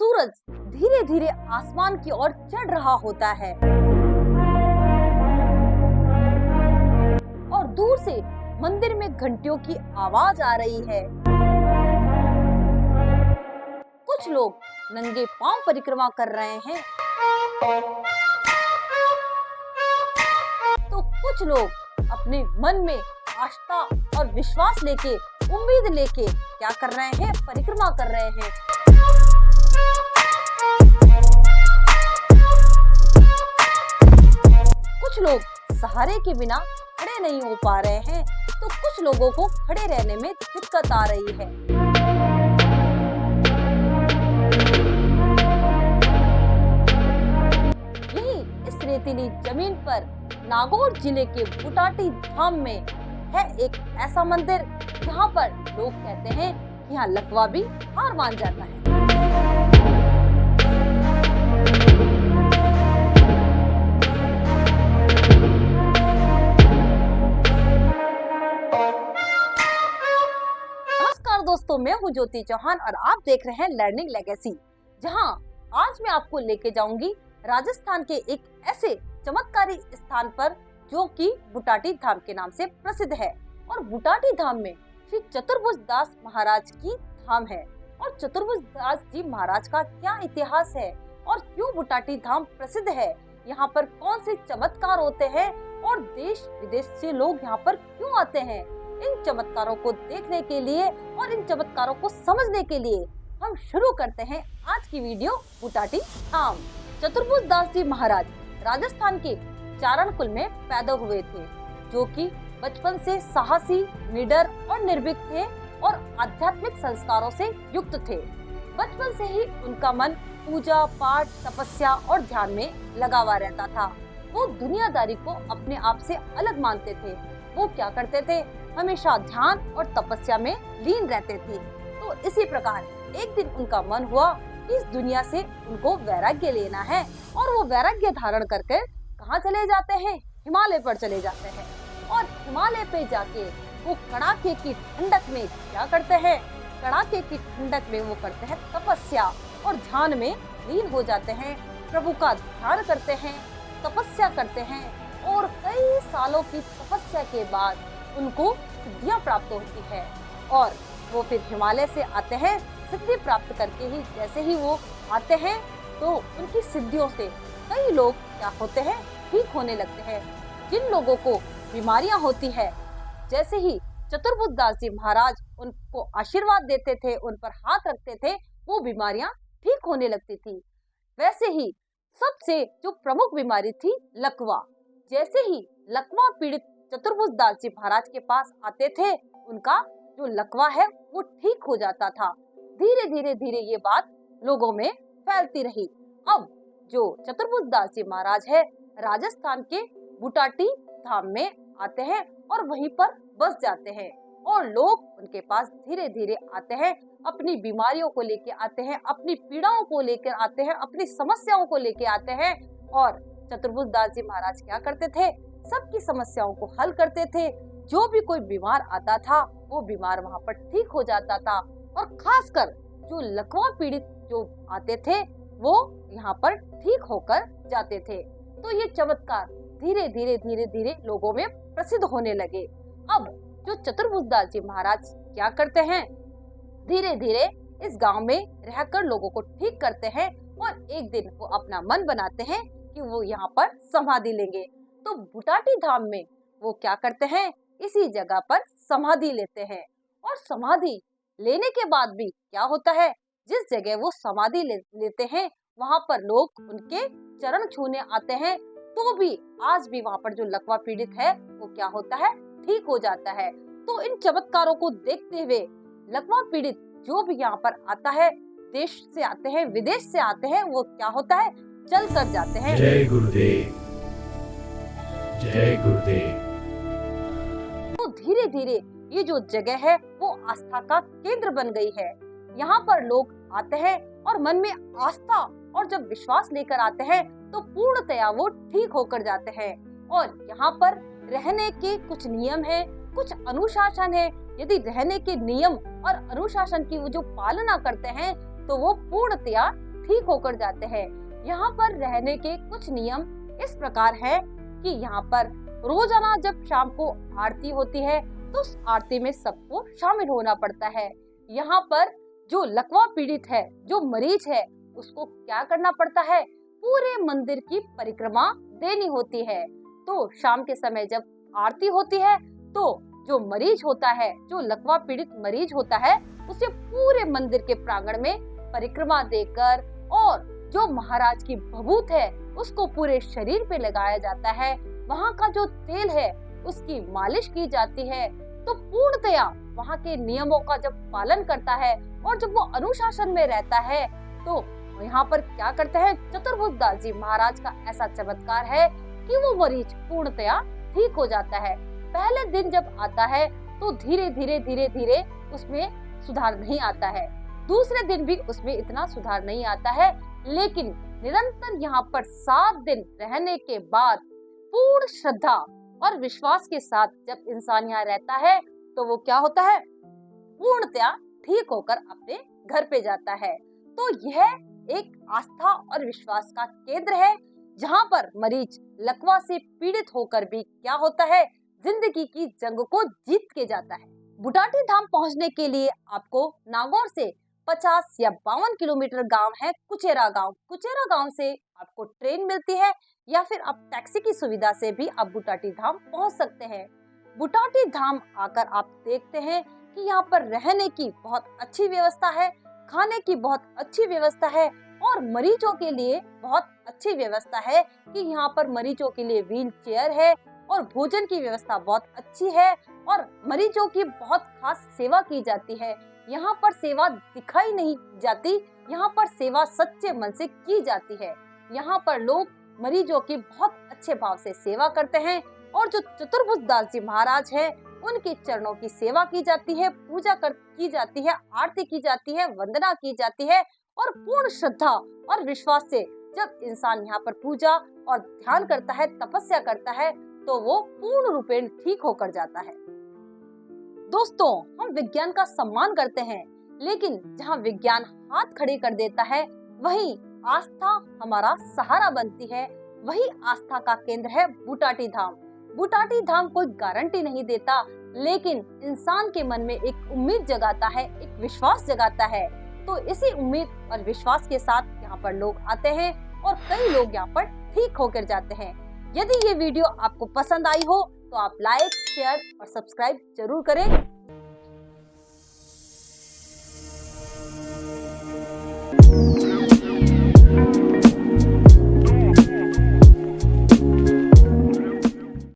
सूरज धीरे धीरे आसमान की ओर चढ़ रहा होता है और दूर से मंदिर में घंटियों की आवाज आ रही है। कुछ लोग नंगे पांव परिक्रमा कर रहे हैं तो कुछ लोग अपने मन में आस्था और विश्वास लेके, उम्मीद लेके क्या कर रहे हैं, परिक्रमा कर रहे हैं। कुछ लोग सहारे के बिना खड़े नहीं हो पा रहे हैं तो कुछ लोगों को खड़े रहने में दिक्कत आ रही है। यही इस रेतीली जमीन पर नागौर जिले के बुटाटी धाम में है एक ऐसा मंदिर जहाँ पर लोग कहते हैं कि यहाँ लकवा भी हार मान जाता है। नमस्कार दोस्तों, मैं हूँ ज्योति चौहान और आप देख रहे हैं लर्निंग लेगेसी, जहाँ आज मैं आपको लेके जाऊंगी राजस्थान के एक ऐसे चमत्कारी स्थान पर जो कि बुटाटी धाम के नाम से प्रसिद्ध है। और बुटाटी धाम में श्री चतुर्भुज दास महाराज की धाम है। और चतुर्भुज दास जी महाराज का क्या इतिहास है और क्यों बुटाटी धाम प्रसिद्ध है, यहाँ पर कौन से चमत्कार होते हैं और देश विदेश से लोग यहाँ पर क्यों आते हैं, इन चमत्कारों को देखने के लिए और इन चमत्कारों को समझने के लिए हम शुरू करते हैं आज की वीडियो। बुटाटी धाम। चतुर्भुज दास जी महाराज राजस्थान के चारण कुल में पैदा हुए थे, जो कि बचपन से साहसी, निडर और निर्भीक थे और आध्यात्मिक संस्कारों से युक्त थे। बचपन से ही उनका मन पूजा पाठ, तपस्या और ध्यान में लगा हुआ रहता था। वो दुनियादारी को अपने आप से अलग मानते थे। वो क्या करते थे, हमेशा ध्यान और तपस्या में लीन रहते थे। तो इसी प्रकार एक दिन उनका मन हुआ कि इस दुनिया से उनको वैराग्य लेना है और वो वैराग्य धारण करके कहाँ चले जाते हैं, हिमालय पर चले जाते हैं। और हिमालय पे जाके वो कड़ाके की ठंडक में क्या करते हैं, कड़ाके की ठंडक में वो करते हैं तपस्या और ध्यान में लीन हो जाते हैं। प्रभु का ध्यान करते हैं, तपस्या करते हैं और कई सालों की तपस्या के बाद उनको सिद्धियां प्राप्त होती है। और वो फिर हिमालय से आते हैं, सिद्धि प्राप्त करके ही जैसे ही वो आते हैं तो उनकी सिद्धियों से कई लोग क्या होते हैं, ठीक होने लगते हैं। जिन लोगों को बीमारियां होती है, जैसे ही चतुर्भुज दास जी महाराज उनको आशीर्वाद देते थे, उन पर हाथ रखते थे, वो बीमारियां ठीक होने लगती थी। वैसे ही सबसे जो प्रमुख बीमारी थी लकवा, जैसे ही लकवा पीड़ित चतुर्भुज दास जी महाराज के पास आते थे, उनका जो लकवा है वो ठीक हो जाता था। धीरे धीरे धीरे ये बात लोगों में फैलती रही। अब जो चतुर्भुज दास जी महाराज है राजस्थान के बुटाटी धाम में आते हैं और वहीं पर बस जाते हैं और लोग उनके पास धीरे धीरे आते हैं, अपनी बीमारियों को लेके आते हैं, अपनी पीड़ाओं को लेकर आते हैं, अपनी समस्याओं को लेके आते हैं। और चतुर्भुज दास जी महाराज क्या करते थे, सबकी समस्याओं को हल करते थे। जो भी कोई बीमार आता था वो बीमार वहाँ पर ठीक हो जाता था। और खासकर जो लकवा पीड़ित जो आते थे वो यहाँ पर ठीक होकर जाते थे। तो ये चमत्कार धीरे धीरे धीरे धीरे लोगों में प्रसिद्ध होने लगे। अब जो चतुर्भुज दास जी महाराज क्या करते हैं, धीरे धीरे इस गांव में रहकर लोगों को ठीक करते हैं और एक दिन वो अपना मन बनाते हैं कि वो यहाँ पर समाधि लेंगे। तो बुटाटी धाम में वो क्या करते हैं, इसी जगह पर समाधि लेते हैं। और समाधि लेने के बाद भी क्या होता है, जिस जगह वो समाधि लेते हैं वहाँ पर लोग उनके चरण छूने आते हैं, तो भी आज भी वहाँ पर जो लकवा पीड़ित है वो क्या होता है, ठीक हो जाता है। तो इन चमत्कारों को देखते हुए लकवा पीड़ित जो भी यहाँ पर आता है, देश से आते हैं, विदेश से आते हैं, वो क्या होता है, चल कर जाते हैं। जय गुरुदेव, जय गुरुदेव। तो धीरे धीरे ये जो जगह है वो आस्था का केंद्र बन गई है। यहाँ पर लोग आते हैं और मन में आस्था और जब विश्वास लेकर आते हैं तो पूर्णतया वो ठीक होकर जाते हैं। और यहाँ पर रहने के कुछ नियम है, कुछ अनुशासन है। यदि रहने के नियम और अनुशासन की वो जो पालना करते हैं तो वो पूर्णतया ठीक होकर जाते हैं। यहाँ पर रहने के कुछ नियम इस प्रकार है कि यहाँ पर रोजाना जब शाम को आरती होती है तो उस आरती में सबको शामिल होना पड़ता है। यहाँ पर जो लकवा पीड़ित है, जो मरीज है, उसको क्या करना पड़ता है, पूरे मंदिर की परिक्रमा देनी होती है। तो शाम के समय जब आरती होती है तो जो मरीज होता है, जो लकवा पीड़ित मरीज होता है, उसे पूरे मंदिर के प्रांगण में परिक्रमा देकर और जो महाराज की भभूत है उसको पूरे शरीर पे लगाया जाता है। वहाँ का जो तेल है उसकी मालिश की जाती है। तो पूर्णतया वहाँ के नियमों का जब पालन करता है और जब वो अनुशासन में रहता है तो यहाँ पर क्या करते हैं, चतुर्भुजदास जी महाराज का ऐसा चमत्कार है कि वो मरीज पूर्णतया ठीक हो जाता है। पहले दिन जब आता है तो धीरे धीरे उसमें सुधार नहीं आता है, दूसरे दिन भी उसमें इतना सुधार नहीं आता है, लेकिन निरंतर यहाँ पर 7 दिन रहने के बाद पूर्ण श्रद्धा और विश्वास के साथ जब इंसान यहाँ रहता है तो वो क्या होता है, पूर्णतया ठीक होकर अपने घर पे जाता है। तो यह एक आस्था और विश्वास का केंद्र है जहाँ पर मरीज लकवा से पीड़ित होकर भी क्या होता है, जिंदगी की जंग को जीत के जाता है। बुटाटी धाम पहुँचने के लिए आपको नागौर से 50 या 52 किलोमीटर गांव है कुचेरा गांव। कुचेरा गांव से आपको ट्रेन मिलती है या फिर आप टैक्सी की सुविधा से भी आप बुटाटी धाम पहुंच सकते हैं। बुटाटी धाम आकर आप देखते हैं कि यहाँ पर रहने की बहुत अच्छी व्यवस्था है, खाने की बहुत अच्छी व्यवस्था है और मरीजों के लिए बहुत अच्छी व्यवस्था है कि यहाँ पर मरीजों के लिए व्हील चेयर है और भोजन की व्यवस्था बहुत अच्छी है और मरीजों की बहुत खास सेवा की जाती है। यहाँ पर सेवा दिखाई नहीं जाती, यहाँ पर सेवा सच्चे मन से की जाती है। यहाँ पर लोग मरीजों की बहुत अच्छे भाव से सेवा करते हैं और जो चतुर्भुजदास जी महाराज हैं उनके चरणों की सेवा की जाती है, पूजा की जाती है, आरती की जाती है, वंदना की जाती है और पूर्ण श्रद्धा और विश्वास से जब इंसान यहाँ पर पूजा और ध्यान करता है, तपस्या करता है तो वो पूर्ण रूपेण ठीक होकर जाता है। दोस्तों, हम विज्ञान का सम्मान करते हैं, लेकिन जहाँ विज्ञान हाथ खड़े कर देता है वहीं आस्था हमारा सहारा बनती है। वही आस्था का केंद्र है बुटाटी धाम। बुटाटी धाम कोई गारंटी नहीं देता, लेकिन इंसान के मन में एक उम्मीद जगाता है, एक विश्वास जगाता है। तो इसी उम्मीद और विश्वास के साथ यहाँ पर लोग आते हैं और कई लोग यहाँ पर ठीक होकर जाते हैं। यदि ये वीडियो आपको पसंद आई हो तो आप लाइक, शेयर और सब्सक्राइब जरूर करें।